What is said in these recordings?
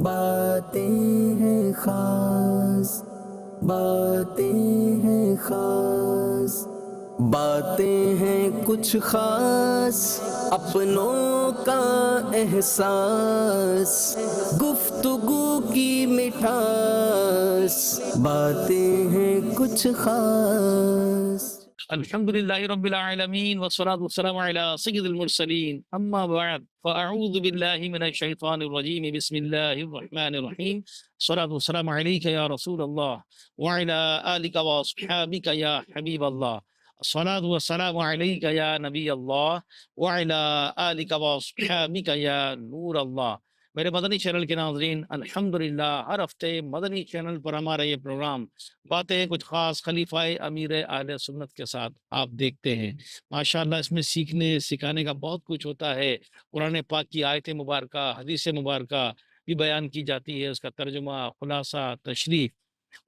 باتیں ہیں خاص، باتیں ہیں خاص، باتیں ہیں کچھ خاص، اپنوں کا احساس، گفتگو کی مٹھاس، باتیں ہیں کچھ خاص۔ الحمد للہ رب العالمین والصلاة والسلام علی سید المرسلین، اما بعد فاعوذ باللہ من الشیطان الرجیم، بسم اللہ الرحمن الرحیم، الصلاة والسلام علیک یا رسول اللہ وعلی آلک واصحابک یا حبیب اللہ، الصلاة والسلام علیک یا نبی اللہ وعلی آلک واصحابک یا نور اللہ۔ میرے مدنی چینل کے ناظرین، الحمدللہ ہر ہفتے مدنی چینل پر ہمارا یہ پروگرام باتیں کچھ خاص خلیفہ امیر اہل سنت کے ساتھ آپ دیکھتے ہیں۔ ماشاءاللہ اس میں سیکھنے سکھانے کا بہت کچھ ہوتا ہے۔ قرآن پاک کی آیت مبارکہ، حدیث مبارکہ بھی بیان کی جاتی ہے، اس کا ترجمہ، خلاصہ، تشریح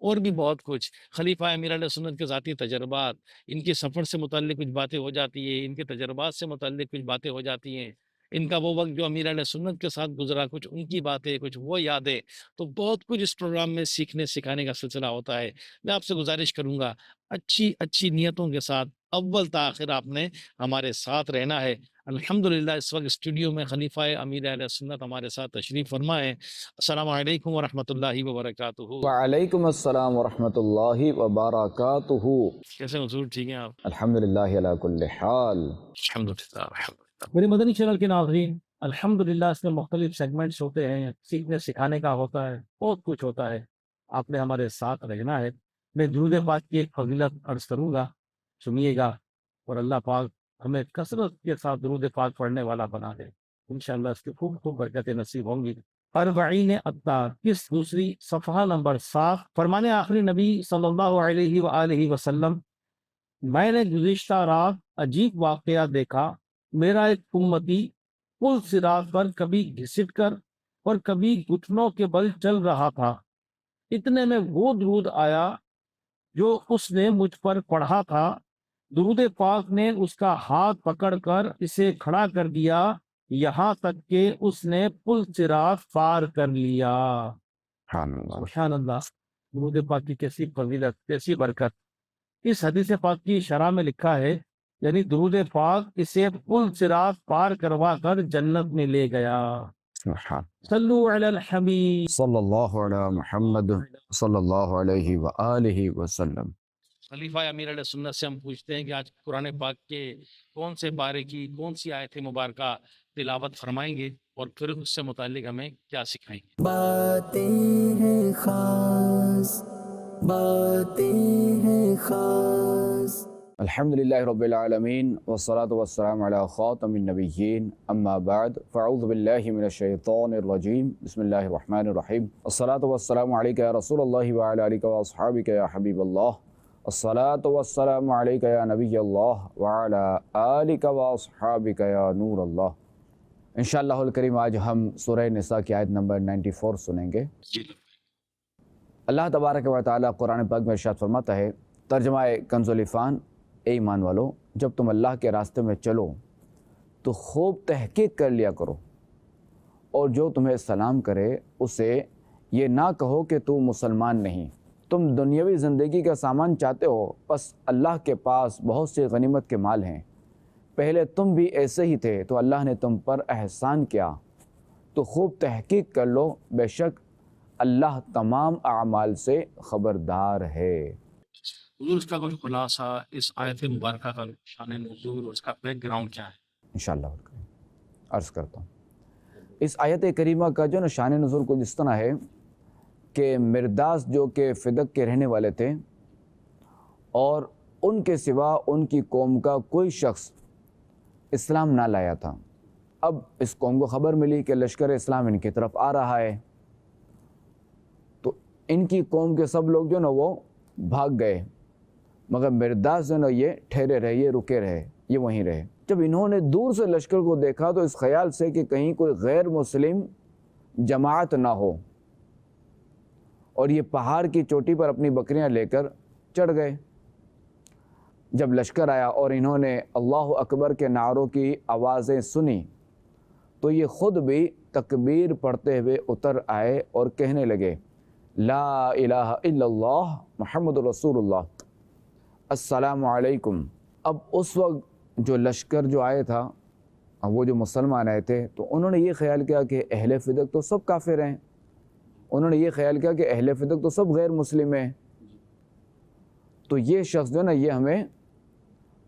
اور بھی بہت کچھ۔ خلیفہ امیر اہل سنت کے ذاتی تجربات، ان کے سفر سے متعلق کچھ باتیں ہو جاتی ہیں، ان کے تجربات سے متعلق کچھ باتیں ہو جاتی ہیں، ان کا وہ وقت جو امیر اہل سنت کے ساتھ گزرا، کچھ ان کی باتیں، کچھ وہ یادیں، تو بہت کچھ اس پروگرام میں سیکھنے سکھانے کا سلسلہ ہوتا ہے۔ میں آپ سے گزارش کروں گا اچھی نیتوں کے ساتھ اول تاخیر آپ نے ہمارے ساتھ رہنا ہے۔ الحمدللہ اس وقت اسٹوڈیو میں خلیفہ امیر اہل سنت ہمارے ساتھ تشریف فرما ہے۔ السلام علیکم ورحمۃ اللہ وبرکاتہ۔ وعلیکم السلام ورحمۃ اللہ وبرکاتہ۔ کیسے حضور؟ ٹھیک ہیں آپ؟ الحمدللہ علی کل حال۔ الحمدللہ۔ میرے مدنی چینل کے ناظرین، الحمدللہ اس میں مختلف سیگمنٹس ہوتے ہیں، سیکھنے سکھانے کا ہوتا ہے، بہت کچھ ہوتا ہے۔ آپ نے ہمارے ساتھ رہنا ہے۔ میں درود پاک کی ایک فضیلت عرض کروں گا، سنیے گا، اور اللہ پاک ہمیں کثرت کے ساتھ درود پاک پڑھنے والا بنا دے۔ انشاءاللہ اس کی خوب خوب برکتیں نصیب ہوں گی۔ اربعین اتار کس دوسری صفحہ نمبر 7، فرمانے آخری نبی صلی اللہ علیہ وآلہ وسلم، میں نے گزشتہ رات عجیب واقعہ دیکھا۔ میرا ایک امتی پل صراط پر کبھی گھسٹ کر اور کبھی گھٹنوں کے بل چل رہا تھا۔ اتنے میں وہ درود آیا جو اس نے مجھ پر پڑھا تھا۔ درود پاک نے اس کا ہاتھ پکڑ کر اسے کھڑا کر دیا، یہاں تک کہ اس نے پل صراط پار کر لیا۔ سبحان اللہ۔ درود پاک کی کیسی فضیلت، کیسی برکت۔ اس حدیث پاک کی شرح میں لکھا ہے، یعنی درود پاک اسے پل صراط پار کروا کر جنت میں لے گیا۔ صلو علی الحبیب صلی اللہ علی محمد صلی اللہ علیہ وآلہ وسلم۔ خلیفہ امیر علیہ سنت سے ہم پوچھتے ہیں کہ آج قرآن پاک کے کون سے پارے کی کون سی آیت مبارکہ تلاوت فرمائیں گے، اور پھر اس سے متعلق ہمیں کیا سکھائیں گے؟ باتیں ہیں خاص، باتیں ہیں خاص۔ الحمدللہ رب العالمین والصلاة والسلام علی خاتم النبیین، اما بعد فاعوذ باللہ من الشیطان الرجیم، بسم اللہ الرحمن الرحیم۔ الصلاة والسلام علیک یا رسول اللہ وعلی آلک واصحابک یا حبیب اللہ، الصلاة والسلام علیک یا نبی اللہ وعلی آلک واصحابک یا نور اللہ۔ انشاءاللہ الکریم آج ہم سورہ نساء کی آیت نمبر 94 سنیں گے۔ اللہ تبارک و تعالیٰ قرآن پاک میں ارشاد فرماتا ہے، ترجمہ کنز العرفان، اے ایمان والو، جب تم اللہ کے راستے میں چلو تو خوب تحقیق کر لیا کرو، اور جو تمہیں سلام کرے اسے یہ نہ کہو کہ تو مسلمان نہیں۔ تم دنیاوی زندگی کا سامان چاہتے ہو، بس اللہ کے پاس بہت سے غنیمت کے مال ہیں۔ پہلے تم بھی ایسے ہی تھے تو اللہ نے تم پر احسان کیا، تو خوب تحقیق کر لو، بے شک اللہ تمام اعمال سے خبردار ہے۔ حضور اس کا کچھ خلاصہ، اس آیت مبارکہ کا شان نزول اور اس کا بیک گراؤنڈ کیا ہے؟ انشاءاللہ عرض کرتا ہوں۔ اس آیت کریمہ کا جو شان نزول کو جس طرح ہے کہ مرداس جو کہ فدق کے رہنے والے تھے، اور ان کے سوا ان کی قوم کا کوئی شخص اسلام نہ لایا تھا۔ اب اس قوم کو خبر ملی کہ لشکر اسلام ان کی طرف آ رہا ہے، تو ان کی قوم کے سب لوگ جو نا وہ بھاگ گئے، مگر مرداس جو نا یہ ٹھہرے رہے، یہ رکے رہے، یہ وہیں رہے۔ جب انہوں نے دور سے لشکر کو دیکھا تو اس خیال سے کہ کہیں کوئی غیر مسلم جماعت نہ ہو، اور یہ پہاڑ کی چوٹی پر اپنی بکریاں لے کر چڑھ گئے۔ جب لشکر آیا اور انہوں نے اللہ اکبر کے نعروں کی آوازیں سنی تو یہ خود بھی تکبیر پڑھتے ہوئے اتر آئے اور کہنے لگے لا الہ الا اللہ محمد رسول اللہ السلام علیکم۔ اب اس وقت جو لشکر جو آئے تھا، وہ جو مسلمان آئے تھے، تو انہوں نے یہ خیال کیا کہ اہل فدق تو سب کافر ہیں، انہوں نے یہ خیال کیا کہ اہل فدق تو سب غیر مسلم ہیں، تو یہ شخص جو ہے نا یہ ہمیں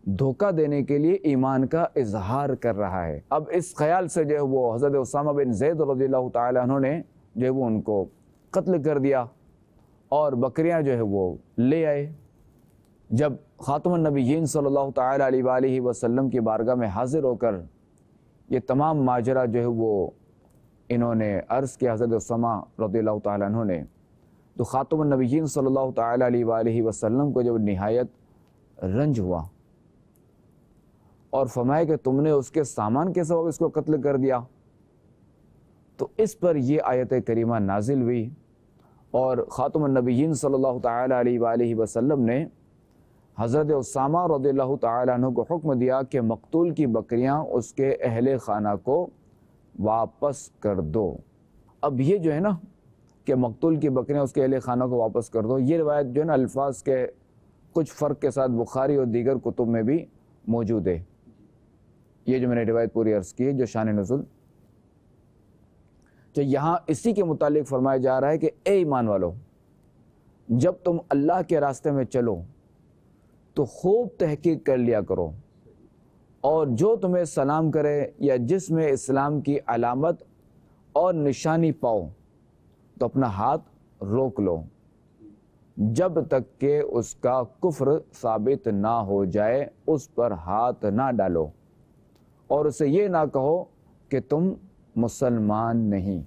دھوکہ دینے کے لیے ایمان کا اظہار کر رہا ہے۔ اب اس خیال سے جو ہے وہ حضرت اسامہ بن زید رضی اللہ تعالیٰ عنہ نے جو ہے وہ ان کو قتل کر دیا اور بکریاں جو ہے وہ لے آئے۔ جب خاتم النبیین صلی اللہ تعالیٰ علیہ وآلہ وسلم کی بارگاہ میں حاضر ہو کر یہ تمام ماجرا جو ہے وہ انہوں نے عرض کیا حضرت اسامہ رضی اللہ تعالیٰ عنہ نے، تو خاتم النبیین صلی اللہ تعالیٰ علیہ وآلہ وسلم کو جب نہایت رنج ہوا اور فرمایا کہ تم نے اس کے سامان کے سبب اس کو قتل کر دیا، تو اس پر یہ آیت کریمہ نازل ہوئی اور خاتم النبیین صلی اللہ تعالیٰ علیہ وآلہ وسلم نے حضرت اسامہ رضی اللہ تعالیٰ عنہ کو حکم دیا کہ مقتول کی بکریاں اس کے اہل خانہ کو واپس کر دو۔ اب یہ جو ہے نا کہ مقتول کی بکریاں اس کے اہل خانہ کو واپس کر دو، یہ روایت جو ہے نا الفاظ کے کچھ فرق کے ساتھ بخاری اور دیگر کتب میں بھی موجود ہے۔ یہ جو میں نے روایت پوری عرض کی ہے جو شان نزول، تو یہاں اسی کے متعلق فرمایا جا رہا ہے کہ اے ایمان والو، جب تم اللہ کے راستے میں چلو تو خوب تحقیق کر لیا کرو، اور جو تمہیں سلام کرے یا جس میں اسلام کی علامت اور نشانی پاؤ تو اپنا ہاتھ روک لو جب تک کہ اس کا کفر ثابت نہ ہو جائے، اس پر ہاتھ نہ ڈالو اور اسے یہ نہ کہو کہ تم مسلمان نہیں۔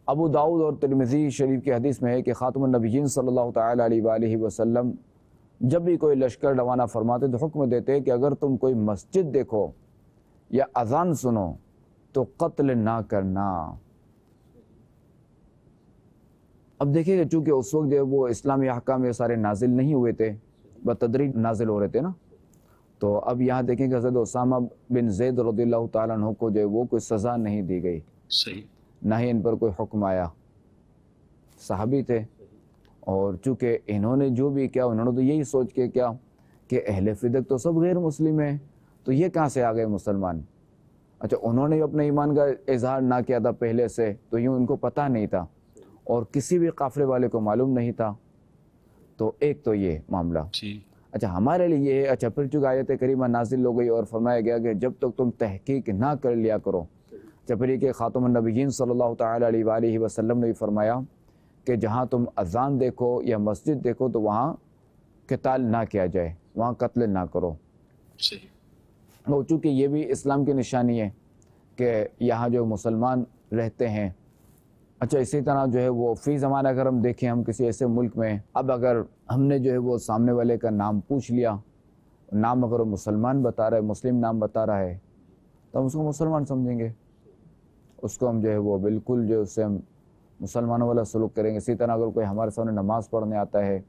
ابو داؤد اور ترمذی شریف کی حدیث میں ہے کہ خاتم النبیین صلی اللہ تعالیٰ علیہ وآلہ وسلم جب بھی کوئی لشکر روانہ فرماتے تو حکم دیتے کہ اگر تم کوئی مسجد دیکھو یا اذان سنو تو قتل نہ کرنا۔ اب دیکھیں کہ چونکہ اس وقت جو وہ اسلامی احکام یہ سارے نازل نہیں ہوئے تھے، بتدریج نازل ہو رہے تھے نا، تو اب یہاں دیکھیں کہ حضرت اسامہ بن زید رضی اللہ تعالیٰ عنہ کو جو ہے وہ کوئی سزا نہیں دی گئی، صحیح، نہ ہی ان پر کوئی حکم آیا، صحابی تھے، اور چونکہ انہوں نے جو بھی کیا انہوں نے تو یہی سوچ کے کیا کہ اہل فدق تو سب غیر مسلم ہیں، تو یہ کہاں سے آ گئے مسلمان؟ اچھا انہوں نے اپنے ایمان کا اظہار نہ کیا تھا پہلے سے، تو یوں ان کو پتہ نہیں تھا اور کسی بھی قافلے والے کو معلوم نہیں تھا، تو ایک تو یہ معاملہ۔ اچھا ہمارے لیے یہ ہے، اچھا پھر چونکہ آیت کریمہ نازل ہو گئی اور فرمایا گیا کہ جب تک تم تحقیق نہ کر لیا کرو، اچھا پھر یہ کہ خاتم النبیین صلی اللہ تعالیٰ علیہ وآلہ وسلم نے بھی فرمایا کہ جہاں تم اذان دیکھو یا مسجد دیکھو تو وہاں قتال نہ کیا جائے، وہاں قتل نہ کرو۔ وہ چونکہ یہ بھی اسلام کی نشانی ہے کہ یہاں جو مسلمان رہتے ہیں۔ اچھا اسی طرح جو ہے وہ فی زمانہ اگر ہم دیکھیں ہم کسی ایسے ملک میں، اب اگر ہم نے جو ہے وہ سامنے والے کا نام پوچھ لیا، نام اگر وہ مسلمان بتا رہا ہے، مسلم نام بتا رہا ہے، تو ہم اس کو مسلمان سمجھیں گے، اس کو ہم جو ہے وہ بالکل جو اس سے ہم مسلمانوں والا سلوک کریں گے۔ اسی طرح اگر کوئی ہمارے سامنے نماز پڑھنے آتا ہے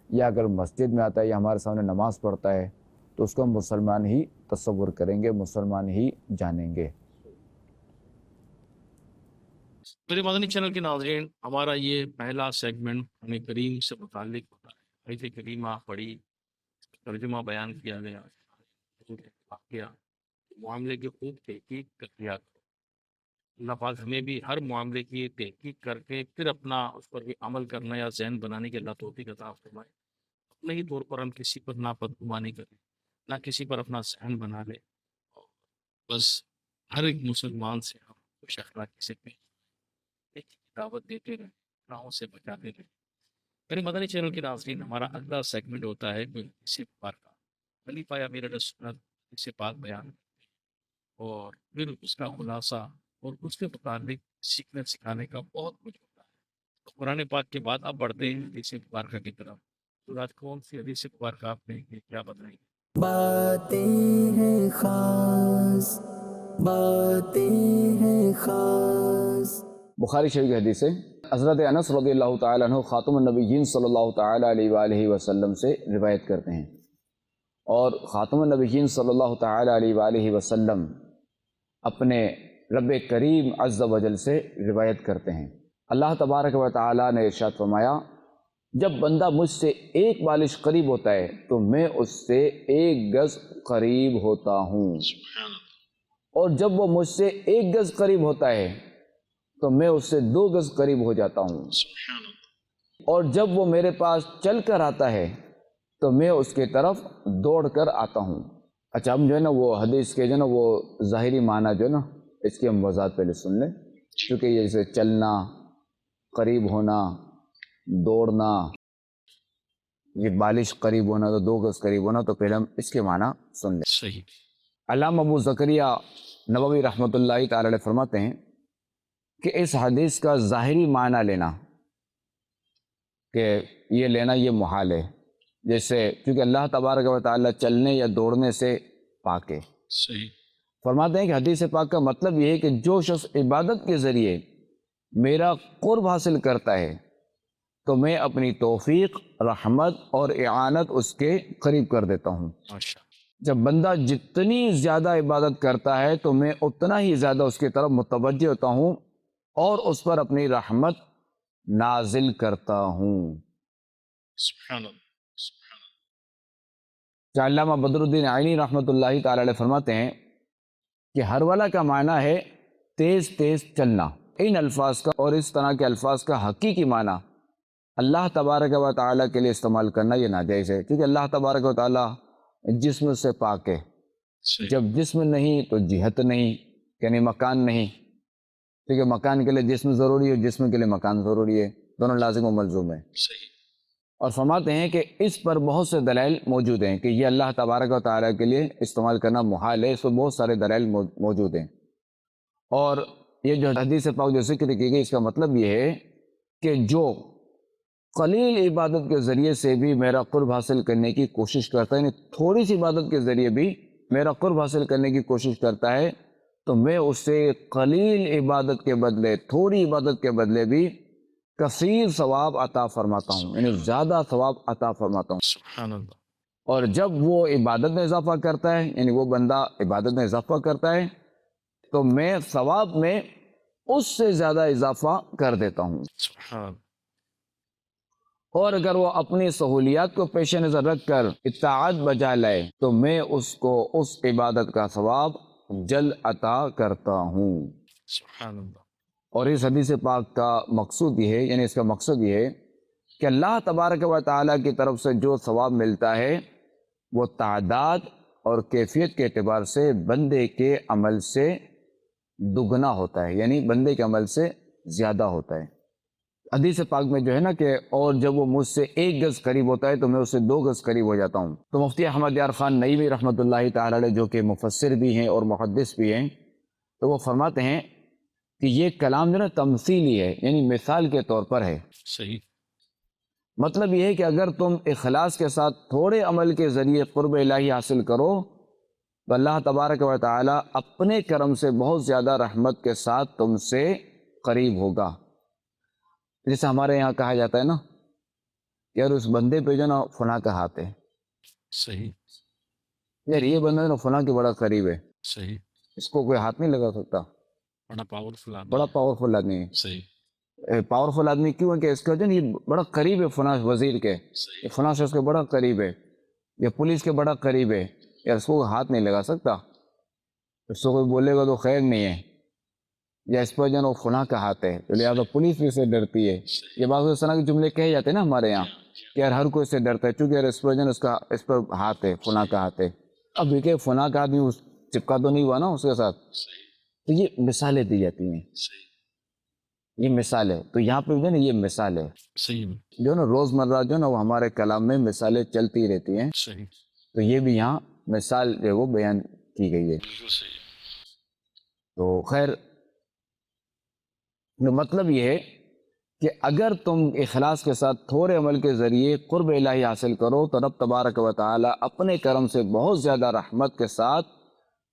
یا اگر مسجد میں آتا ہے یا ہمارے سامنے نماز پڑھتا ہے تو اس کو ہم مسلمان ہی تصور کریں گے، مسلمان ہی جانیں گے۔ میرے مدنی چینل کے ناظرین، ہمارا یہ پہلا سیگمنٹ قرآن کریم سے متعلق ہوتا ہے۔ آیت کریمہ پڑھی، ترجمہ بیان کیا گیا، واقعہ معاملے کی خوب تحقیق کر لیا کرو۔ اللہ پاک ہمیں بھی ہر معاملے کی تحقیق کر کے پھر اپنا اس پر بھی عمل کرنا یا ذہن بنانے کے اللہ توفیق عطا فرمائے۔ اپنے ہی طور پر ہم کسی پر نہ بدگمانی کریں، نہ کسی پر اپنا ذہن بنا لیں، بس ہر ایک مسلمان سے ہم خوش اخلاقی سے پہ دعوت دیتے رہیں، گناہوں سے بچاتے رہیں۔ میرے مدنی چینل کے ناظرین، ہمارا اگلا سیگمنٹ ہوتا ہے حدیث پاک کا، خلیفہ یا میرا سنت حدیث پاک بیان، اور پھر اس کا خلاصہ اور اس کے متعلق سیکھنے سکھانے کا بہت کچھ ہوتا ہے۔ تو قرآن پاک کے بعد اب بڑھتے ہیں حدیث مبارکہ کی طرف۔ تو آج کون سی حدیث مبارکہ آپ نے کیا بتائیں گے؟ باتیں ہیں خاص، باتیں ہیں خاص۔ بخاری شریف کی حدیث ہے، حضرت انس رضی اللہ تعالیٰ عنہ خاتم النبیین صلی اللہ تعالیٰ علیہ وآلہ وسلم سے روایت کرتے ہیں، اور خاتم النبیین صلی اللہ تعالیٰ علیہ وآلہ وسلم اپنے رب کریم عز و جل سے روایت کرتے ہیں۔ اللہ تبارک و تعالیٰ نے ارشاد فرمایا، جب بندہ مجھ سے ایک بالش قریب ہوتا ہے تو میں اس سے 1 گز قریب ہوتا ہوں، اور جب وہ مجھ سے 1 گز قریب ہوتا ہے تو میں اس سے 2 گز قریب ہو جاتا ہوں، اور جب وہ میرے پاس چل کر آتا ہے تو میں اس کے طرف دوڑ کر آتا ہوں۔ اچھا، ہم جو ہے نا وہ حدیث کے جو ہے نا وہ ظاہری معنی جو ہے نا اس کی ہم وضاحت پہلے سن لیں، کیونکہ یہ جیسے چلنا، قریب ہونا، دوڑنا، یہ بالش قریب ہونا تو 2 گز قریب ہونا، تو پہلے ہم اس کے معنی سن لیں۔ صحیح۔ علامہ ابو زکریا نووی رحمۃ اللہ تعالی علیہ فرماتے ہیں کہ اس حدیث کا ظاہری معنی لینا، کہ یہ لینا یہ محال ہے، جیسے کیونکہ اللہ تبارک و تعالی چلنے یا دوڑنے سے پاک ہے۔ صحیح۔ فرماتے ہیں کہ حدیث پاک کا مطلب یہ ہے کہ جو شخص عبادت کے ذریعے میرا قرب حاصل کرتا ہے تو میں اپنی توفیق، رحمت اور اعانت اس کے قریب کر دیتا ہوں۔ ماشاء جب بندہ جتنی زیادہ عبادت کرتا ہے تو میں اتنا ہی زیادہ اس کی طرف متوجہ ہوتا ہوں اور اس پر اپنی رحمت نازل کرتا ہوں۔ سبحان اللہ۔ علامہ بدر الدین عینی رحمۃ اللہ تعالی علیہ فرماتے ہیں کہ ہرولہ کا معنی ہے تیز تیز چلنا۔ ان الفاظ کا اور اس طرح کے الفاظ کا حقیقی معنی اللہ تبارک و تعالیٰ کے لیے استعمال کرنا یہ ناجائز ہے، کیونکہ اللہ تبارک و تعالیٰ جسم سے پاک ہے۔ صحیح۔ جب جسم نہیں تو جہت نہیں، یعنی مکان نہیں، کیونکہ مکان کے لیے جسم ضروری ہے، جسم کے لیے مکان ضروری ہے، دونوں لازم و ملزوم ہیں۔ صحیح۔ اور فرماتے ہیں کہ اس پر بہت سے دلائل موجود ہیں کہ یہ اللہ تبارک و تعالیٰ کے لیے استعمال کرنا محال ہے، اس پر بہت سارے دلائل موجود ہیں۔ اور یہ جو حدیث پاک جو ذکر کی گئی، اس کا مطلب یہ ہے کہ جو قلیل عبادت کے ذریعے سے بھی میرا قرب حاصل کرنے کی کوشش کرتا ہے، یعنی تھوڑی سی عبادت کے ذریعے بھی میرا قرب حاصل کرنے کی کوشش کرتا ہے، تو میں اس سے قلیل عبادت کے بدلے، تھوڑی عبادت کے بدلے بھی کثیر ثواب عطا فرماتا ہوں، یعنی زیادہ ثواب عطا فرماتا ہوں۔ سبحان اللہ۔ اور جب وہ عبادت میں اضافہ کرتا ہے، یعنی وہ بندہ عبادت میں اضافہ کرتا ہے، تو میں ثواب میں اس سے زیادہ اضافہ کر دیتا ہوں۔ سبحان اللہ۔ اور اگر وہ اپنی سہولیات کو پیش نظر رکھ کر اطاعت بجا لائے تو میں اس کو اس عبادت کا ثواب جلد عطا کرتا ہوں۔ سبحان اللہ۔ اور اس حدیث پاک کا مقصود یہ ہے، یعنی اس کا مقصد یہ ہے کہ اللہ تبارک و تعالیٰ کی طرف سے جو ثواب ملتا ہے وہ تعداد اور کیفیت کے اعتبار سے بندے کے عمل سے دگنا ہوتا ہے، یعنی بندے کے عمل سے زیادہ ہوتا ہے۔ حدیث پاک میں جو ہے نا کہ اور جب وہ مجھ سے 1 گز قریب ہوتا ہے تو میں اس سے 2 گز قریب ہو جاتا ہوں۔ تو مفتی احمد یار خان نعیمی رحمۃ اللہ تعالی علیہ، جو کہ مفسر بھی ہیں اور محدث بھی ہیں، تو وہ فرماتے ہیں کہ یہ کلام جو ہے نا تمثیلی ہے، یعنی مثال کے طور پر ہے۔ صحیح۔ مطلب یہ ہے کہ اگر تم اخلاص کے ساتھ تھوڑے عمل کے ذریعے قرب الہی حاصل کرو تو اللہ تبارک و تعالیٰ اپنے کرم سے بہت زیادہ رحمت کے ساتھ تم سے قریب ہوگا۔ جیسے ہمارے یہاں کہا جاتا ہے نا، یار اس بندے پہ جو نا فلاں کا ہاتھ ہے، صحیح۔ یار یہ بندہ نا فلاں کے بڑا قریب ہے، صحیح۔ اس کو کوئی ہاتھ نہیں لگا سکتا، بڑا پاورفل آدمی۔ بڑا پاورفل آدمی ہے۔ صحیح۔ پاورفل آدمی کیوں ہے کہ اس کا جو یہ بڑا قریب ہے فلاں وزیر کے، صحیح۔ فلاں سے اس کے بڑا قریب ہے، یا پولیس کے بڑا قریب ہے، یا اس کو ہاتھ نہیں لگا سکتا، اس کو کوئی بولے گا تو خیر نہیں ہے، یا اس پر جو ہے وہ فلاں کا ہاتھ ہے تو لہٰذا پولیس بھی سے ڈرتی ہے۔ یہ بعض اس طرح کے جملے کہے جاتے ہیں نا ہمارے یہاں کہ یار ہر کوئی سے ڈرتا ہے، چونکہ یار اس پر جو ہے اس پر ہاتھ ہے، فلاں کا ہاتھ ہے۔ اب یہ کہ فلاں کا آدمی چپکا تو نہیں ہوا نا اس کے ساتھ، تو یہ مثالیں دی جاتی ہیں، یہ مثال ہے۔ تو یہاں پہ جو ہے نا یہ مثال ہے، صحیح۔ جو نا روزمرہ جو ہے نا وہ ہمارے کلام میں مثالیں چلتی رہتی ہیں، صحیح۔ تو یہ بھی یہاں مثال جو ہے وہ بیان کی گئی ہے۔ بالکل صحیح۔ تو خیر مطلب یہ ہے کہ اگر تم اخلاص کے ساتھ تھوڑے عمل کے ذریعے قرب الہی حاصل کرو تو رب تبارک و تعالی اپنے کرم سے بہت زیادہ رحمت کے ساتھ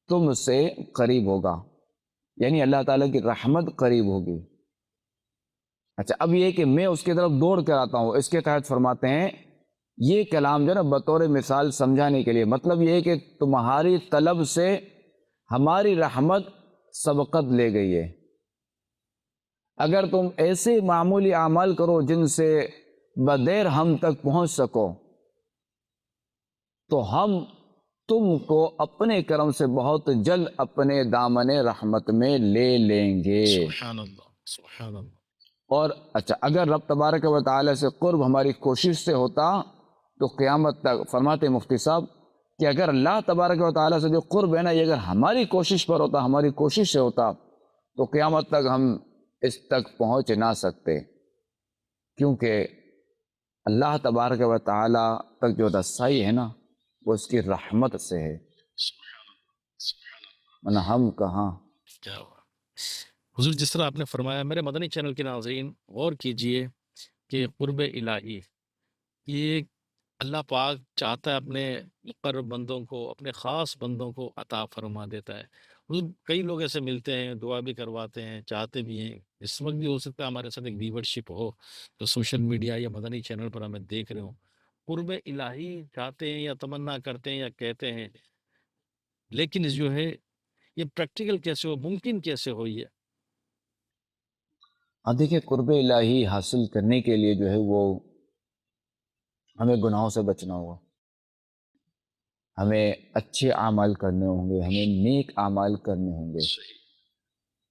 تم سے قریب ہوگا، یعنی اللہ تعالیٰ کی رحمت قریب ہوگی۔ اچھا، اب یہ کہ میں اس کی طرف دوڑ کر آتا ہوں، اس کے تحت فرماتے ہیں یہ کلام جو ہے نا بطور مثال سمجھانے کے لیے، مطلب یہ ہے کہ تمہاری طلب سے ہماری رحمت سبقت لے گئی ہے۔ اگر تم ایسے معمولی اعمال کرو جن سے بدیر ہم تک پہنچ سکو تو ہم تم کو اپنے کرم سے بہت جلد اپنے دامن رحمت میں لے لیں گے۔ سبحان اللہ، سبحان اللہ۔ اور اچھا، اگر رب تبارک و تعالی سے قرب ہماری کوشش سے ہوتا تو قیامت تک، فرماتے مفتی صاحب کہ اگر اللہ تبارک و تعالی سے جو قرب ہے نا، یہ اگر ہماری کوشش پر ہوتا، ہماری کوشش سے ہوتا تو قیامت تک ہم اس تک پہنچ نہ سکتے، کیونکہ اللہ تبارک و تعالی تک جو رسائی ہے نا وہ اس کی رحمت سے ہے، سبحان اللہ، سبحان اللہ۔ ورنہ ہم کہاں۔ کیا ہوا حضور، جس طرح آپ نے فرمایا، میرے مدنی چینل کے ناظرین غور کیجئے کہ قرب الہی یہ اللہ پاک چاہتا ہے اپنے مقرب بندوں کو، اپنے خاص بندوں کو عطا فرما دیتا ہے۔ حضور کئی لوگ ایسے ملتے ہیں، دعا بھی کرواتے ہیں، چاہتے بھی ہیں، اس وقت بھی ہو سکتا ہے ہمارے ساتھ ایک ویورشپ ہو جو سوشل میڈیا یا مدنی چینل پر ہمیں دیکھ رہے ہوں، قرب الہی چاہتے ہیں یا تمنا کرتے ہیں یا کہتے ہیں، لیکن جو ہے یہ پریکٹیکل کیسے ہو، ممکن کیسے ہو یہ؟ اب دیکھیں، قرب الہی حاصل کرنے کے لیے جو ہے وہ ہمیں گناہوں سے بچنا ہوگا، ہمیں اچھے اعمال کرنے ہوں گے، ہمیں نیک اعمال کرنے ہوں گے۔ صحیح،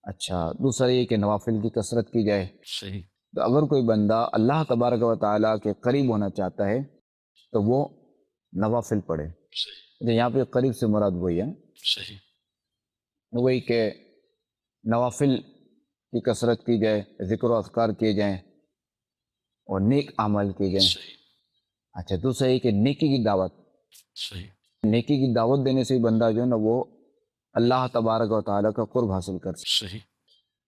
اچھا، دوسرا یہ کہ نوافل کی کثرت کی جائے۔ صحیح، تو اگر کوئی بندہ اللہ تبارک و تعالیٰ کے قریب ہونا چاہتا ہے تو وہ نوافل پڑھے۔ صحیح، یہاں پہ قریب سے مراد وہی ہے، صحیح، وہی کہ نوافل کی کثرت کی جائے، ذکر و اذکار کیے جائیں اور نیک اعمال کیے جائیں۔ صحیح، اچھا، دوسرا یہ کہ نیکی کی دعوت، صحیح، نیکی کی دعوت دینے سے بندہ جو ہے نا وہ اللہ تبارک و تعالیٰ کا قرب حاصل کر سکتا صحیح، ہے۔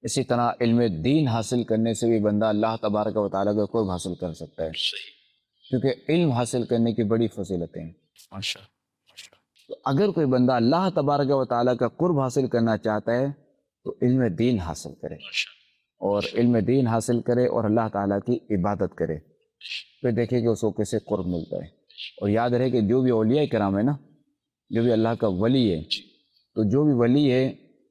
اسی طرح علم دین حاصل کرنے سے بھی بندہ اللہ تبارک و تعالیٰ کا قرب حاصل کر سکتا ہے، صحیح، کیونکہ علم حاصل کرنے کی بڑی فضیلتیں ہیں۔ ماشاء ماشاء تو اگر کوئی بندہ اللہ تبارک و تعالیٰ کا قرب حاصل کرنا چاہتا ہے تو علم دین حاصل کرے، ماشاء اور علم دین حاصل کرے اور اللہ تعالیٰ کی عبادت کرے، پھر دیکھیں کہ اس کو کیسے قرب ملتا ہے۔ اور یاد رہے کہ جو بھی اولیاء کرام ہے نا، جو بھی اللہ کا ولی ہے، تو جو بھی ولی ہے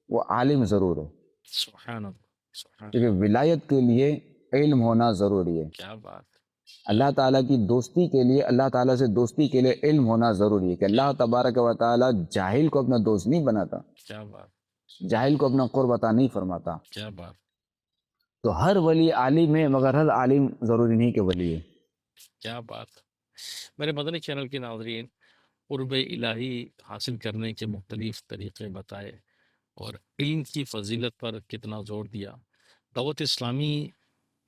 وہ عالم ضرور ہے، سبحان اللہ، سبحان اللہ، کیونکہ ولایت کے لیے علم ہونا ضروری ہے۔ کیا بات ہے، اللہ تعالیٰ کی دوستی کے لیے، اللہ تعالیٰ سے دوستی کے لیے علم ہونا ضروری ہے، کہ اللہ تبارک و تعالیٰ جاہل کو اپنا دوست نہیں بناتا، کیا بات، جاہل کو اپنا قرب عطا نہیں فرماتا۔ کیا بات، تو ہر ولی عالم ہے، مگر ہر عالم ضروری نہیں کہ ولی ہے۔ کیا بات۔ میرے مدنی چینل کے ناظرین، قرب الہی حاصل کرنے کے مختلف طریقے بتائے اور علم کی فضیلت پر کتنا زور دیا۔ دعوت اسلامی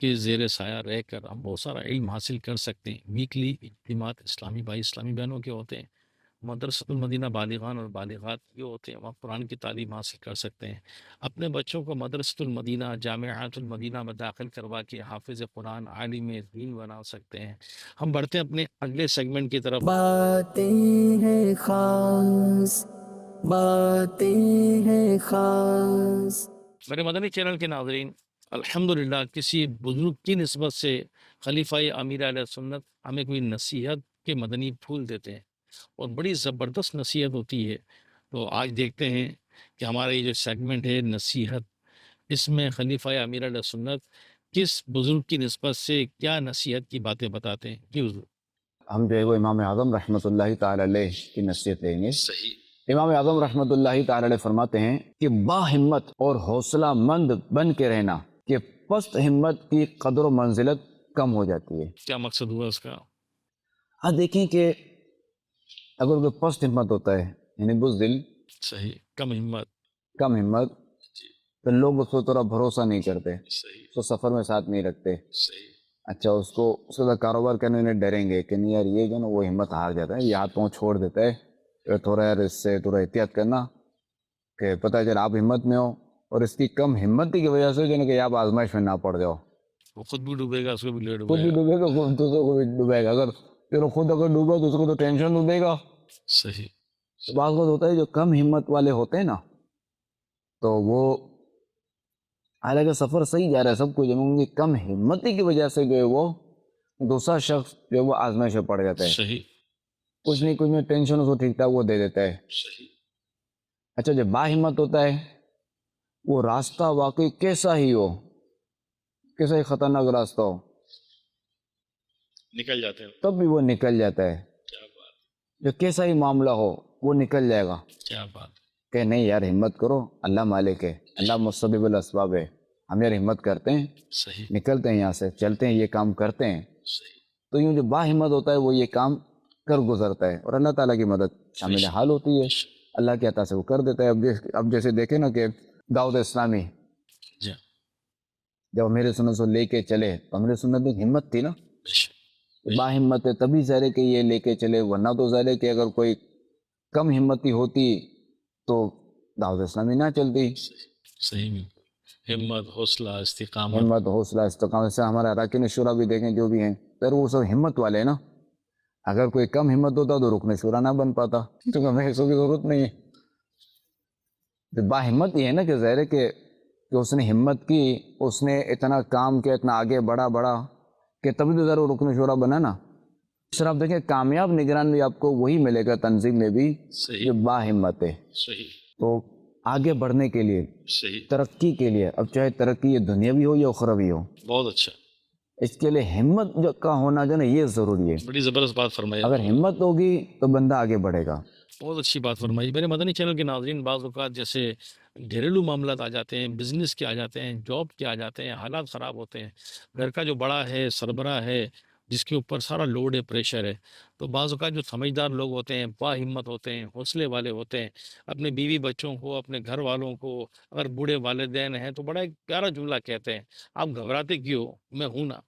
کے زیر سایہ رہ کر ہم بہت سارا علم حاصل کر سکتے ہیں۔ ویکلی اجتماعات اسلامی بھائی، اسلامی بہنوں کے ہوتے ہیں، مدرسۃ المدینہ بالغان اور بالغات کے ہوتے ہیں، وہاں قرآن کی تعلیم حاصل کر سکتے ہیں۔ اپنے بچوں کو مدرسۃ المدینہ، جامعات المدینہ میں داخل کروا کے حافظ قرآن، عالم دین بنا سکتے ہیں۔ ہم بڑھتے ہیں اپنے اگلے سیگمنٹ کی طرف۔ باتیں ہیں خاص، باتیں ہیں خاص۔ میرے مدنی چینل کے ناظرین، الحمدللہ کسی بزرگ کی نسبت سے خلیفہ امیر علیہ سنت ہمیں کوئی نصیحت کے مدنی پھول دیتے ہیں اور بڑی زبردست نصیحت ہوتی ہے۔ تو آج دیکھتے ہیں کہ ہمارا یہ جو سیگمنٹ ہے نصیحت، اس میں خلیفہ امیر علیہ سنت کس بزرگ کی نسبت سے کیا نصیحت کی باتیں بتاتے ہیں۔ جی حضور۔ ہم جو ہے وہ امام اعظم رحمۃ اللہ تعالی علیہ کی نصیحت لیں گے۔ صحیح، امام اعظم رحمۃ اللہ تعالی علیہ فرماتے ہیں کہ با ہمت اور حوصلہ مند بن کے رہنا، کہ پست ہمت کی قدر و منزلت کم ہو جاتی ہے۔ کیا مقصد ہوا اس کا؟ اب دیکھیں کہ اگر کوئی پست ہمت ہوتا ہے، یعنی بزدل، صحیح، کم ہمت، کم ہمت، تو لوگ اس کو تھوڑا بھروسہ نہیں کرتے، صحیح، اس کو سفر میں ساتھ نہیں رکھتے۔ صحیح، اچھا، اس کا کاروبار کرنے میں ڈریں گے کہ نہیں یار یہ جو نا وہ ہمت ہار جاتا ہے، یہ ہاتھ پاؤں چھوڑ دیتا ہے، تو تھوڑا یار اس سے تھوڑا احتیاط کرنا، کہ پتہ چلا آپ ہمت میں ہو اور اس کی کم ہمتی کی وجہ سے جو ہے کہ آپ آزمائش میں نہ پڑ جاؤ، وہ خود بھی ڈوبے گا، اس کو بھی لے خود ڈوبے بھی گا۔ ڈوبے گا، دوسروں کو بھی ڈوبے گا۔ اگر پھر خود اگر ڈوبا تو اس کو تو ٹینشن ڈوبے گا۔ صحیح، تو بعض وقت ہوتا ہے جو کم ہمت والے ہوتے ہیں نا، تو وہ حالانکہ سفر صحیح جا رہا ہے سب کچھ، ان کی کم ہمتی کی وجہ سے جو ہے وہ دوسرا شخص جو ہے وہ آزمائش میں پڑ جاتا ہے، صحیح، کچھ نہیں کچھ میں ٹینشن اس کو ٹھیک ٹھاک وہ دے دیتا ہے۔ صحیح، اچھا، جب با ہمت ہوتا ہے وہ راستہ واقعی کیسا ہی ہو، کیسا ہی خطرناک راستہ ہو، نکل جاتے ہیں. تب بھی وہ نکل جاتا ہے. کیا بات، جو کیسا ہی معاملہ ہو وہ نکل جائے گا. کیا بات. کہ نہیں یار ہمت کرو، اللہ مالک ہے، اللہ مسبب الاسباب ہے. ہم یار ہمت کرتے ہیں، صحیح نکلتے ہیں یہاں سے، چلتے ہیں، یہ کام کرتے ہیں. صحیح. تو یوں جو با ہمت ہوتا ہے وہ یہ کام کر گزرتا ہے، اور اللہ تعالیٰ کی مدد شامل حال ہوتی ہے. اللہ کی عطا سے وہ کر دیتا ہے. اب جیسے دیکھیں نا کہ دعوت اسلامی جی جب امیر سنت کو لے کے چلے تو امیر سنت میں ہمت تھی نا، بے شک. با ہمت ہے تبھی ظاہر ہے کہ یہ لے کے چلے، ورنہ تو ظاہر ہے کہ اگر کوئی کم ہمتی ہوتی تو دعوت اسلامی نہ چلتی. صحیح میں ہمت، حوصلہ، استقامت. ہمت، حوصلہ، استقامت سے ہمارے اراکین شورا بھی دیکھیں جو بھی ہیں پھر وہ سب ہمت والے ہیں نا. اگر کوئی کم ہمت ہوتا تو رکن شورا نہ بن پاتا، کیونکہ ہمیں ایسوں کی ضرورت نہیں ہے. تو با ہمت یہ ہے نا کہ ظاہر ہے کہ اس نے ہمت کی، اس نے اتنا کام کیا، اتنا آگے بڑھا کہ تبھی تو ضرور رکن شورا بنا نا. اس طرح آپ دیکھیں کامیاب نگران بھی آپ کو وہی ملے گا تنظیم میں بھی صحیح جو با ہمت ہے. صحیح تو آگے بڑھنے کے لیے، صحیح. ترقی کے لیے، اب چاہے ترقی یہ دنیاوی ہو یا اخروی ہو، بہت اچھا، اس کے لیے ہمت کا ہونا جو ہے نا یہ ضروری ہے. بڑی زبردست بات فرمائی. اگر ہمت ہوگی تو بندہ آگے بڑھے گا. بہت اچھی بات فرمائی. میرے مدنی چینل کے ناظرین، بعض اوقات جیسے گھریلو معاملات آ جاتے ہیں، بزنس کے آ جاتے ہیں، جاب کے آ جاتے ہیں، حالات خراب ہوتے ہیں، گھر کا جو بڑا ہے، سربراہ ہے، جس کے اوپر سارا لوڈ ہے، پریشر ہے، تو بعض اوقات جو سمجھدار لوگ ہوتے ہیں، با ہمت ہوتے ہیں، حوصلے والے ہوتے ہیں، اپنے بیوی بچوں کو، اپنے گھر والوں کو، اگر بوڑھے والدین ہیں تو بڑا ایک پیارا جملہ کہتے ہیں، آپ گھبراتے کیوں، میں ہوں نا.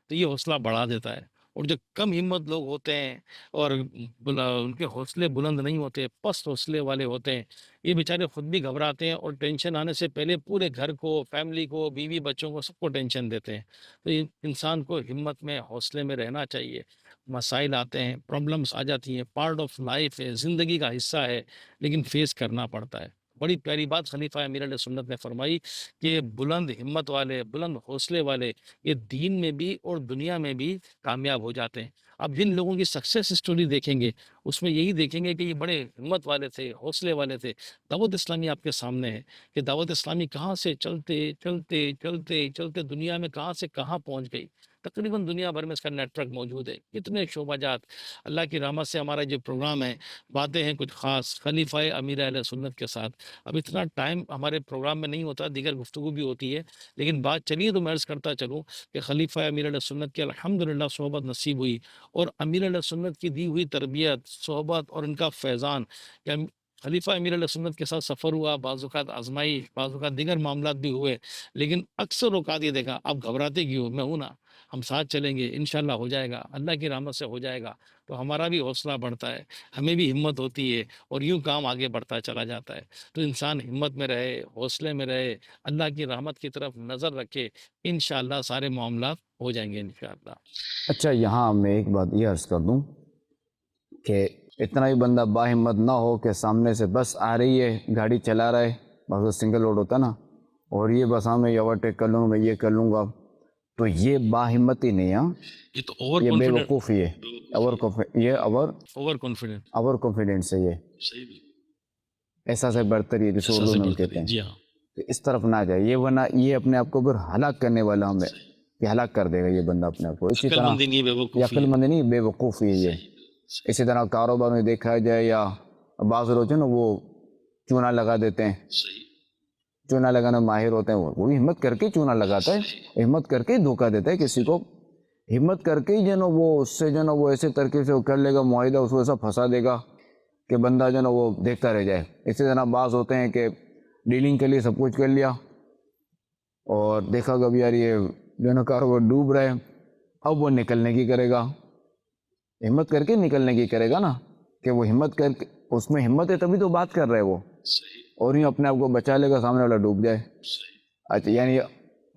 تو یہ حوصلہ بڑھا دیتا ہے. اور جو کم ہمت لوگ ہوتے ہیں اور ان کے حوصلے بلند نہیں ہوتے، پست حوصلے والے ہوتے ہیں، یہ بیچارے خود بھی گھبراتے ہیں اور ٹینشن آنے سے پہلے پورے گھر کو، فیملی کو، بیوی بچوں کو، سب کو ٹینشن دیتے ہیں. تو انسان کو ہمت میں، حوصلے میں رہنا چاہیے. مسائل آتے ہیں، پرابلمس آ جاتی ہیں، پارٹ آف لائف ہے، زندگی کا حصہ ہے، لیکن فیس کرنا پڑتا ہے. بڑی پیاری بات خلیفہ امیر علیہ سنت نے فرمائی کہ بلند ہمت والے، بلند حوصلے والے یہ دین میں بھی اور دنیا میں بھی کامیاب ہو جاتے ہیں. آپ جن لوگوں کی سکسیس سٹوری دیکھیں گے اس میں یہی دیکھیں گے کہ یہ بڑے ہمت والے تھے، حوصلے والے تھے. دعوت اسلامی آپ کے سامنے ہے کہ دعوت اسلامی کہاں سے چلتے چلتے چلتے چلتے دنیا میں کہاں سے کہاں پہنچ گئی. تقریباً دنیا بھر میں اس کا نیٹ ورک موجود ہے. کتنے شعبہ جات، اللہ کی رحمت سے ہمارا جو پروگرام ہے، باتیں ہیں کچھ خاص خلیفہ امیر اہل سنت کے ساتھ. اب اتنا ٹائم ہمارے پروگرام میں نہیں ہوتا، دیگر گفتگو بھی ہوتی ہے، لیکن بات چلیے تو میں عرض کرتا چلوں کہ خلیفہ امیر علیہ سنت کی الحمدللہ صحبت نصیب ہوئی، اور امیر علیہ سنت کی دی ہوئی تربیت، صحبت اور ان کا فیضان کہ خلیفہ امیر علیہ سنت کے ساتھ سفر ہوا، بعض اوقات آزمائی، بعض اوقات دیگر معاملات بھی ہوئے، لیکن اکثر اوقات یہ دیکھا آپ گھبراتے کیوں، میں ہوں نا، ہم ساتھ چلیں گے، انشاءاللہ ہو جائے گا، اللہ کی رحمت سے ہو جائے گا. تو ہمارا بھی حوصلہ بڑھتا ہے، ہمیں بھی ہمت ہوتی ہے، اور یوں کام آگے بڑھتا چلا جاتا ہے. تو انسان ہمت میں رہے، حوصلے میں رہے، اللہ کی رحمت کی طرف نظر رکھے، انشاءاللہ سارے معاملات ہو جائیں گے انشاءاللہ. اچھا یہاں میں ایک بات یہ عرض کر دوں کہ اتنا ہی بندہ با ہمت نہ ہو کہ سامنے سے بس آ رہی ہے، گاڑی چلا رہا ہے، بس سنگل روڈ ہوتا نا، اور یہ بس میں یہ اوورٹیک کر لوں گا، میں یہ کر لوں گا، تو یہ با ہمت ہی نہیں ہے، یہ تو اوور یہ بے کانفیڈنٹ، وقوفی ہے. یہ اوور کانفیڈنٹ. اوور کانفیڈنس ہے. یہ صحیح بھی احساس برتری جسے احساس اردو میں ہم برتری، کہتے ہیں. جی ہاں. تو اس طرف نہ جائے یہ، ورنہ یہ اپنے آپ کو پھر ہلاک کرنے والا ہمیں، یہ ہلاک کر دے گا یہ بندہ اپنے آپ کو. اسی عقل طرح مندی نہیں، بے یہ وقوفی عقل ہے. مند نہیں، بے وقوفی ہے یہ. اسی طرح کاروبار میں دیکھا جائے، یا بعض لوگ جو ہے نا وہ چونا لگا دیتے ہیں، صحیح چونا لگانا ماہر ہوتے ہیں، وہ بھی ہمت کر کے چونا لگاتا ہے، ہمت کر کے دھوکہ دیتا ہے کسی کو، ہمت کر کے ہی جو ہے نا وہ اس سے جو ہے نا وہ ایسے ترکیب سے وہ کر لے گا معاہدہ، اس کو ایسا پھنسا دے گا کہ بندہ جو ہے نا وہ دیکھتا رہ جائے. اسی طرح بعض ہوتے ہیں کہ ڈیلنگ کے لیے سب کچھ کر لیا اور دیکھا کہ اب یار یہ جو ہے نا کاروبار ڈوب رہا ہے، اب وہ نکلنے کی کرے گا، ہمت کر کے نکلنے کی کرے گا نا، کہ وہ ہمت کر کے، اس میں ہمت ہے تبھی تو بات کر رہے وہ، صحیح اور یوں اپنے آپ کو بچا لے گا، سامنے والا ڈوب جائے. صحیح اچھا یعنی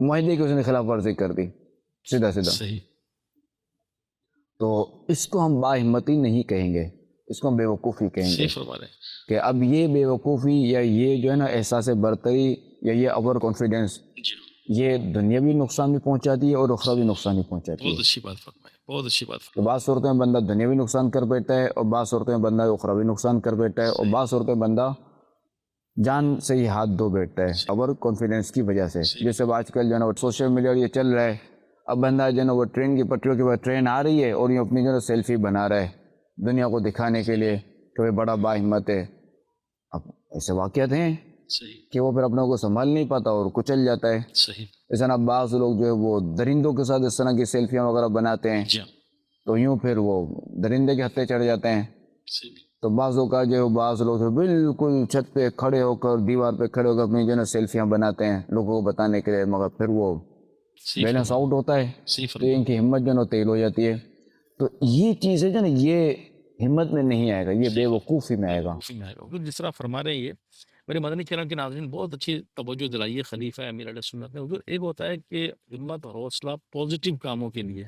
معاہدے کی اس نے خلاف ورزی کر دی سیدھا سیدھا. صحیح. تو اس کو ہم با ہمتی نہیں کہیں گے، اس کو ہم بے وقوفی کہیں گے. صحیح فرما رہے ہیں. کہ اب یہ بے وقوفی یا یہ جو ہے نا احساس برتری یا یہ اوور کانفیڈنس، جی یہ دنیاوی نقصان بھی پہنچاتی ہے اور اخروی نقصان بھی پہنچاتی بہت ہے. اچھی بات فرمائی، بہت اچھی بات تو بعض صورتوں میں بندہ دنیاوی نقصان کر بیٹھتا ہے، اور بعض صورتوں میں بندہ اخروی نقصان کر بیٹھتا ہے، اور بعض صورتوں میں بندہ جان سے ہی ہاتھ دھو بیٹھتا ہے اوور کانفیڈنس کی وجہ سے. جیسے آج کل جو ہے نا وہ سوشل میڈیا یہ چل رہا ہے, اب بندہ جو ہے نا وہ ٹرین کی پٹریوں کے بعد ٹرین آ رہی ہے اور یہ اپنی جو ہے سیلفی بنا رہا ہے دنیا کو دکھانے کے لیے کہ وہ بڑا با ہمت ہے. اب ایسے واقعات ہیں کہ وہ پھر اپنے کو سنبھال نہیں پاتا اور کچل جاتا ہے. ایسا نا بعض لوگ جو ہے وہ درندوں کے ساتھ اس طرح کی سیلفیاں وغیرہ بناتے ہیں تو یوں پھر وہ درندے کے ہتھے چڑھ جاتے ہیں. تو بعضوں کا جو بعض لوگ بالکل چھت پہ کھڑے ہو کر دیوار پہ کھڑے ہو کر اپنی جو ہے نا سیلفیاں بناتے ہیں لوگوں کو بتانے کے لیے, مگر پھر وہ بیلنس آؤٹ ہوتا ہے تو ان کی ہمت جو ہے نا تیل ہو جاتی ہے. تو یہ چیز ہے جو نا یہ ہمت میں نہیں آئے گا, یہ بے وقوفی میں آئے گا. جس طرح فرما رہے ہیں یہ میرے مدنی چینل کے ناظرین بہت اچھی توجہ دلائی ہے خلیفہ امیر علیہ سنت نے. حضور ایک ہوتا ہے کہ ہمت اور حوصلہ پازیٹیو کاموں کے لیے,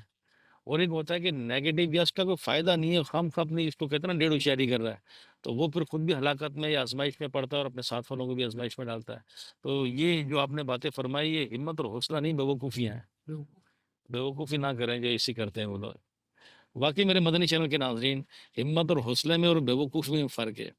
اور ایک ہوتا ہے کہ نیگیٹو یا اس کا کوئی فائدہ نہیں ہے, خام خواہ نہیں, اس کو کہتے ہیں نا ڈیڑھ ہوشیاری کر رہا ہے, تو وہ پھر خود بھی ہلاکت میں یا آزمائش میں پڑتا ہے اور اپنے ساتھ والوں کو بھی آزمائش میں ڈالتا ہے. تو یہ جو آپ نے باتیں فرمائی یہ ہمت اور حوصلہ نہیں, بیوقوفیاں ہیں. بیوقوفی نہ کریں جو اسی کرتے ہیں وہ لوگ. واقعی میرے مدنی چینل کے ناظرین ہمت اور حوصلے میں اور بیوقوفی میں فرق ہے.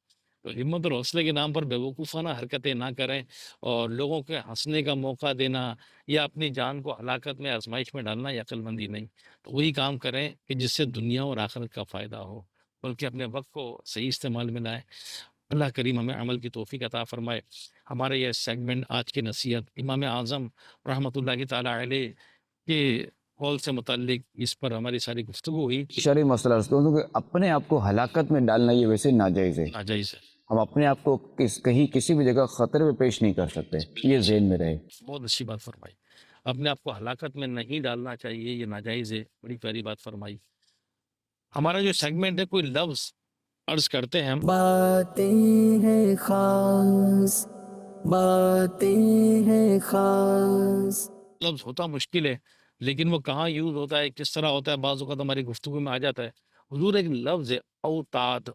تو ہمت اور حوصلے کے نام پر بیوقوفانہ حرکتیں نہ کریں اور لوگوں کے ہنسنے کا موقع دینا یا اپنی جان کو ہلاکت میں آزمائش میں ڈالنا یہ عقل مندی نہیں. تو وہی کام کریں کہ جس سے دنیا اور آخرت کا فائدہ ہو, بلکہ اپنے وقت کو صحیح استعمال میں لائیں. اللہ کریم ہمیں عمل کی توفیق عطا فرمائے. ہمارے یہ سیگمنٹ آج کی نصیحت امام اعظم رحمۃ اللہ تعالیٰ علیہ کے قول سے متعلق, اس پر ہماری ساری گفتگو ہوئی. شرعی مسئلہ کہ اپنے آپ کو ہلاکت میں ڈالنا یہ ویسے ناجائز ہے. ناجائز ہے. ہم اپنے آپ کو کہیں کسی بھی جگہ خطرے میں پیش نہیں کر سکتے, یہ ذہن میں رہے. بہت اچھی بات فرمائی. اپنے آپ کو ہلاکت میں نہیں ڈالنا چاہیے, یہ ناجائز ہے. بڑی پیاری بات فرمائی. ہمارا جو سیگمنٹ ہے کوئی لفظ عرض کرتے ہیں ہم. باتیں ہیں خاص, باتیں ہیں خاص. لفظ ہوتا مشکل ہے لیکن وہ کہاں یوز ہوتا ہے, کس طرح ہوتا ہے, بعض اوقات ہماری گفتگو میں آ جاتا ہے. حضور ایک لفظ ہے اوتاد,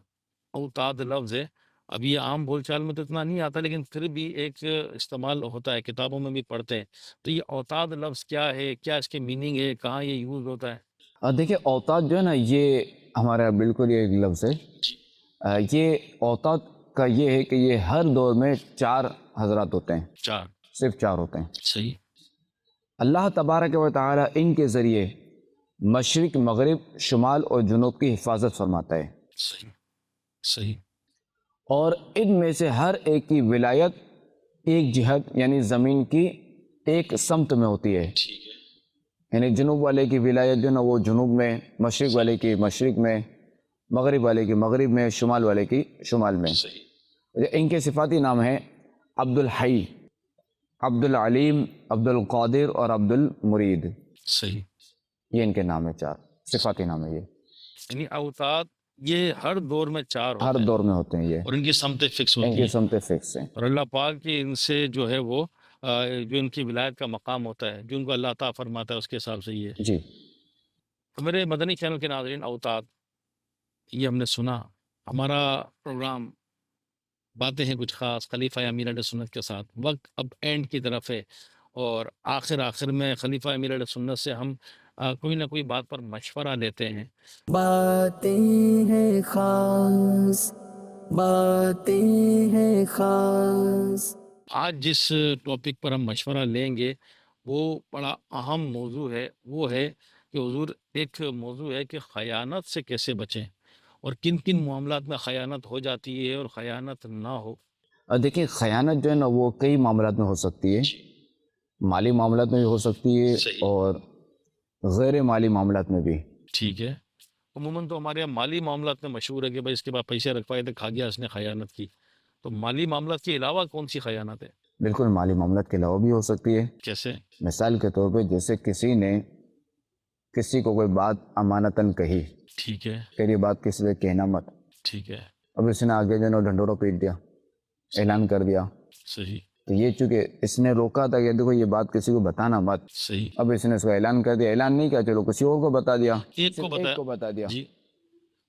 اوتاد لفظ ہے. اب یہ عام بول چال میں تو اتنا نہیں آتا لیکن پھر بھی ایک استعمال ہوتا ہے, کتابوں میں بھی پڑھتے ہیں. تو یہ اوتاد لفظ کیا ہے, کیا اس کے میننگ ہے, کہاں یہ یوز ہوتا ہے؟ دیکھیں اوتاد جو ہے نا یہ ہمارا بالکل یہ ایک لفظ ہے. یہ اوتاد کا یہ ہے کہ یہ ہر دور میں 4 حضرات ہوتے ہیں, صرف 4 ہوتے ہیں. صحیح. اللہ تبارک و تعالی ان کے ذریعے مشرق, مغرب, شمال اور جنوب کی حفاظت فرماتا ہے. صحیح. صحیح. اور ان میں سے ہر ایک کی ولایت ایک جہت یعنی زمین کی ایک سمت میں ہوتی ہے. یعنی جنوب والے کی ولایت جو نا وہ جنوب میں, مشرق والے کی مشرق میں, مغرب والے کی مغرب میں, شمال والے کی شمال میں. ان کے صفاتی نام ہیں عبد الحی, عبد العلیم, عبد القادر اور عبد المرید. صحیح. یہ ان کے نام ہے, 4 صفاتی نام ہے. یہ یعنی اوتاد یہ ہر دور میں 4 ہوتے ہیں, ہر دور میں ہوتے ہیں یہ, اور ان کی سمتیں فکس ہوتی ہیں. ان کی سمتیں فکس ہیں. اور اللہ پاک کی ان سے جو ہے وہ جو ان کی ولایت کا مقام ہوتا ہے, جو ان کو اللہ عطا فرماتا ہے اس کے حساب سے یہ. جی. تو میرے مدنی چینل کے ناظرین اوتاد یہ ہم نے سنا. ہمارا پروگرام باتیں ہیں کچھ خاص خلیفہ امیر علیہ سنت کے ساتھ, وقت اب اینڈ کی طرف ہے اور آخر میں خلیفہ امیر علیہ سنت سے ہم کوئی نہ کوئی بات پر مشورہ لیتے ہیں. باتیں ہیں خاص, باتیں ہیں خاص. آج جس ٹاپک پر ہم مشورہ لیں گے وہ بڑا اہم موضوع ہے. وہ ہے کہ حضور ایک موضوع ہے کہ خیانت سے کیسے بچیں اور کن کن معاملات میں خیانت ہو جاتی ہے اور خیانت نہ ہو. دیکھیں خیانت جو ہے نا وہ کئی معاملات میں ہو سکتی ہے. مالی معاملات میں بھی ہو سکتی ہے اور غیر مالی معاملات میں بھی. ٹھیک ہے. عموماً تو ہمارے یہاں مالی معاملات میں مشہور ہے کہ بھائی اس کے بعد پیسے رکھوائے تھے, کھا گیا, اس نے خیانت کی. تو مالی معاملات کے علاوہ کون سی خیانت ہے؟ بالکل مالی معاملات کے علاوہ بھی ہو سکتی ہے. کیسے؟ مثال کے طور پہ جیسے کسی نے کسی کو کوئی بات امانتاً کہی, ٹھیک ہے, کہ یہ بات کسی سے کہنا مت. ٹھیک ہے. اب اس نے آگے جو ہے ڈنڈورا پیٹ دیا, اعلان کر دیا. صحیح. تو یہ چونکہ اس نے روکا تھا کہ دیکھو یہ بات کسی کو بتانا مت. صحیح. اب اس نے اس کا اعلان کر دیا, اعلان نہیں کیا چلو کسی اور کو بتا دیا, ایک کو بتا دیا. جی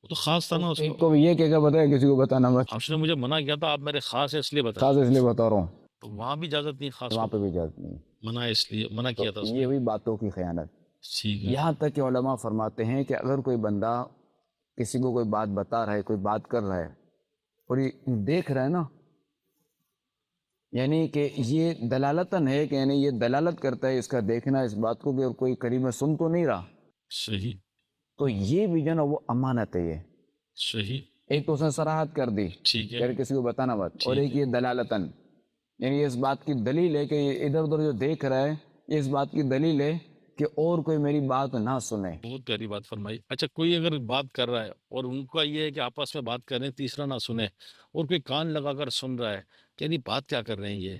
وہ تو خاص تھا نا, اس ایک کو یہ کہہ کر بتایا کسی کو بتانا مت. اس نے مجھے منع کیا تھا, آپ میرے خاص ہے اس لیے بتا. خاص اس لیے بتا رہا ہوں. تو وہاں بھی اجازت نہیں, خاص وہاں پہ بھی اجازت نہیں, منع اس لیے منع کیا تھا. یہ ہوئی باتوں کی خیانت. ٹھیک ہے. یہاں تک کہ علماء فرماتے ہیں کہ اگر کوئی بندہ کسی کو کوئی بات بتا رہا ہے, کوئی بات کر رہا ہے اور یہ دیکھ رہا ہے نا یعنی کہ یہ دلالتاً ہے کہ یعنی یہ دلالت کرتا ہے اس کا دیکھنا اس بات کو کہ کوئی قریب میں سن تو نہیں رہا، صحیح تو یہ بھی جو ہے نا وہ امانت ہے. یہ صحیح ایک تو اس نے صراحت کر دی ٹھیک ہے کہ کسی کو بتانا مت، اور ٹھیک ایک یہ دلالتاً یعنی یہ اس بات کی دلیل ہے کہ یہ ادھر ادھر جو دیکھ رہا ہے یہ اس بات کی دلیل ہے کہ اور کوئی میری بات نہ سنے. بہت پیاری بات فرمائی. اچھا کوئی اگر بات کر رہا ہے اور ان کا یہ ہے کہ آپس میں بات کر رہے ہیں تیسرا نہ سنے اور کوئی کان لگا کر سن رہا ہے کہ یعنی بات کیا کر رہے ہیں یہ،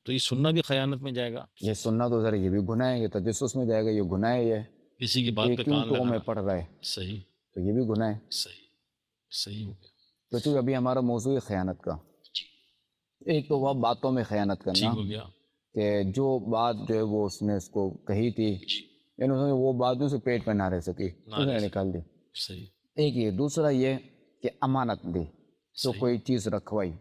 تو یہ سننا بھی خیانت میں جائے گا. یہ سننا تو ذرا یہ بھی گناہ ہے، یہ تجسس میں جائے گا، یہ گناہ ہے. یہ کسی کی بات پہ کیوں کان تو میں لگانا. پڑھ رہا ہے صحیح تو یہ بھی گناہ ہے. صحیح صحیح ہو گیا. تو چونکہ ابھی ہمارا موضوع ہے خیانت کا، ایک تو وہ باتوں میں خیانت کرنا ٹھیک ہو گیا. کہ جو بات جو ہے وہ اس نے اس کو کہی تھی یعنی اس نے وہ بات جو اسے پیٹ پہ نہ رہ سکی اس نے نکال دی. صحیح ایک یہ، دوسرا یہ کہ امانت دی، تو صحیح. کوئی چیز رکھوائی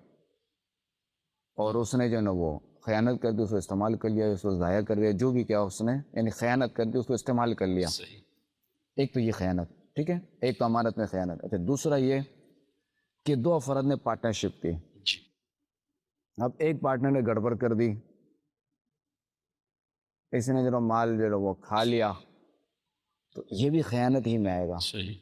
اور اس نے جو ہے نا وہ خیانت کر دی، اس کو استعمال کر لیا، اس کو ضائع کر دیا، جو بھی کیا اس نے یعنی خیانت کر دی، اس کو استعمال کر لیا. صحیح ایک تو یہ خیانت، ٹھیک ہے، ایک تو امانت میں خیانت. اچھا دوسرا یہ کہ دو افراد نے پارٹنرشپ کی، جی اب ایک پارٹنر نے گڑبڑ کر دی، اس نے جو مال جو ہے وہ کھا لیا، تو یہ بھی خیانت ہی میں آئے گا. صحیح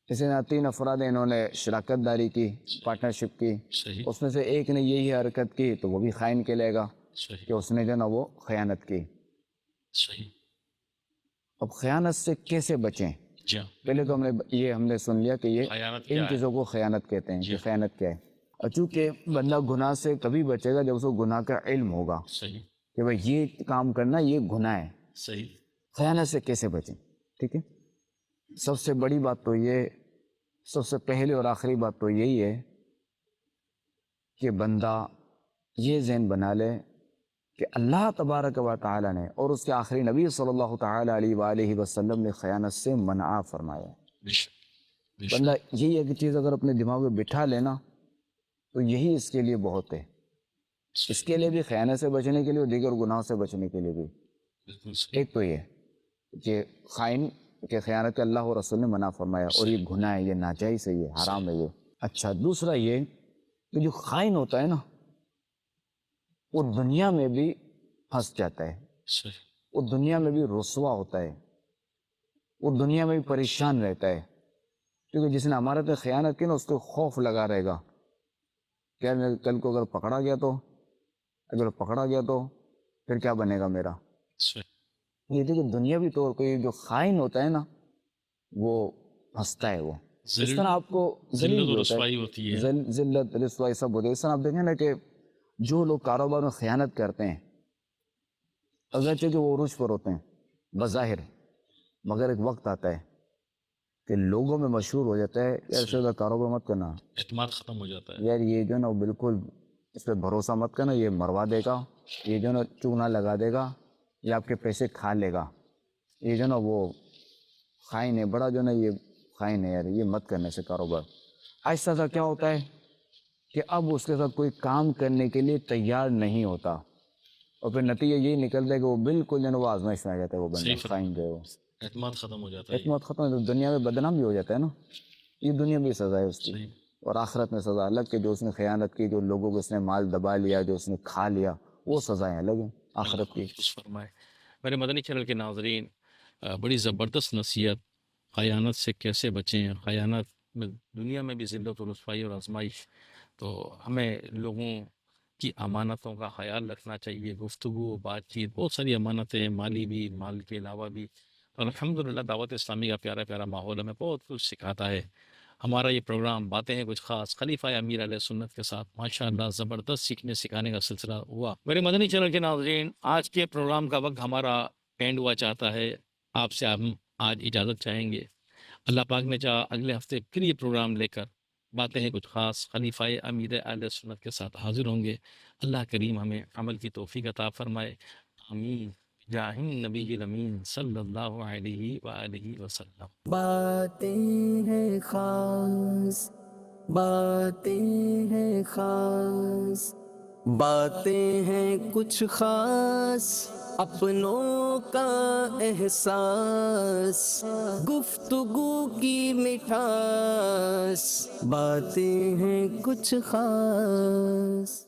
اسی طرح تین افراد ہیں، انہوں نے شراکت داری کی، پارٹنرشپ کی، صحیح اس میں سے ایک نے یہی حرکت کی تو وہ بھی خائن کہلائے گا صحیح کہ اس نے جو ہے نا وہ خیانت کی. صحیح. اب خیانت سے کیسے بچیں؟ جی ہاں. پہلے تو ہم نے سن لیا کہ یہ خیانت ان کیا ہے؟ چیزوں کو خیانت کہتے ہیں جی کہ خیانت کیا ہے. اور چونکہ بندہ گناہ سے کبھی بچے گا جب اس کو گناہ کا علم ہوگا صحیح کہ بھائی یہ کام کرنا یہ گناہ ہے. صحیح خیانت سے کیسے بچیں؟ ٹھیک ہے، سب سے بڑی بات تو یہ، سب سے پہلے اور آخری بات تو یہی ہے کہ بندہ یہ ذہن بنا لے کہ اللہ تبارک و تعالی نے اور اس کے آخری نبی صلی اللہ تعالی علیہ وآلہ وسلم نے خیانت سے منع فرمایا. بے شک بے شک. بندہ یہی ایک چیز اگر اپنے دماغ میں بٹھا لینا تو یہی اس کے لیے بہت ہے، اس کے لیے بھی خیانت سے بچنے کے لیے اور دیگر گناہوں سے بچنے کے لیے بھی. بالکل صحیح. ایک تو یہ کہ خائن کہ خیانت اللہ اور رسول نے منع فرمایا اور یہ گناہ ہے، یہ ناجائز ہے، یہ حرام ہے یہ. اچھا دوسرا یہ کہ جو خائن ہوتا ہے نا وہ دنیا میں بھی پھنس جاتا ہے، صحیح وہ دنیا میں بھی رسوا ہوتا ہے، وہ دنیا میں بھی پریشان رہتا ہے. کیونکہ جس نے امانت میں خیانت کی نا اس کو خوف لگا رہے گا کہ یار کل کو اگر پکڑا گیا تو پھر کیا بنے گا میرا. صحیح. یہ دیکھیں دنیاوی طور پہ جو خائن ہوتا ہے نا وہ ہنستا ہے، وہ اس طرح آپ کو ذلیل ذلت بھی و ہوتا رسوائی ہوتی ہے. ہے، ذلت رسوائی سب ہوتے ہیں. اس طرح آپ دیکھیں نا کہ جو لوگ کاروبار میں خیانت کرتے ہیں اگرچہ کہ وہ عروج پر ہوتے ہیں بظاہر، مگر ایک وقت آتا ہے کہ لوگوں میں مشہور ہو جاتا ہے کہ ایسے کاروبار مت کرنا، اعتماد ختم ہو جاتا ہے. یار یہ جو ہے نا وہ بالکل اس پہ بھروسہ مت کرنا، یہ مروا دے گا، یہ جو ہے نا چونا لگا دے گا، یہ آپ کے پیسے کھا لے گا، یہ جو ہے نا وہ خائن ہے، بڑا جو ہے نا یہ خائن ہے، یار یہ مت کرنے سے کاروبار. ایسا سا کیا ہوتا ہے کہ اب اس کے ساتھ کوئی کام کرنے کے لیے تیار نہیں ہوتا اور پھر نتیجہ یہی نکلتا ہے کہ وہ بالکل جو ہے نا وہ آزمائش میں آ جاتا ہے، وہ بندہ خائن جو ہے وہ اعتماد ختم ہو جاتا ہے. اعتماد ختم ہو جاتا ہے، دنیا میں بدنام بھی ہو جاتا ہے نا. یہ دنیا میں سزا ہے اس کی، صحیح. اور آخرت میں سزا الگ کہ جو اس نے خیانت کی، جو لوگوں کو اس نے مال دبا لیا، جو اس نے کھا لیا، وہ سزائیں الگ ہیں آخرت کی. خوش فرمائے. میرے مدنی چینل کے ناظرین، بڑی زبردست نصیحت خیانت سے کیسے بچیں. خیانت میں دنیا میں بھی ذلت و رسوائی اور آزمائش، تو ہمیں لوگوں کی امانتوں کا خیال رکھنا چاہیے. گفتگو بات چیت بہت ساری امانتیں، مالی بھی، مال کے علاوہ بھی. الحمدللہ دعوت اسلامی کا پیارا پیارا ماحول ہمیں بہت کچھ سکھاتا ہے. ہمارا یہ پروگرام باتیں ہیں کچھ خاص خلیفہ امیر علیہ سنت کے ساتھ ماشاءاللہ زبردست سیکھنے سکھانے کا سلسلہ ہوا. میرے مدنی چینل کے ناظرین، آج کے پروگرام کا وقت ہمارا اینڈ ہوا چاہتا ہے. آپ سے ہم آج اجازت چاہیں گے. اللہ پاک نے چاہا اگلے ہفتے پھر یہ پروگرام لے کر باتیں ہیں کچھ خاص خلیفہ امیر علیہ سنت کے ساتھ حاضر ہوں گے. اللہ کریم ہمیں عمل کی توفیق عطا فرمائے. آمین جاہ نبی الامین صلی اللہ علیہ وآلہ وسلم. باتیں ہیں خاص، باتیں ہیں خاص، باتیں ہیں کچھ خاص، اپنوں کا احساس، گفتگو کی مٹھاس، باتیں ہیں کچھ خاص.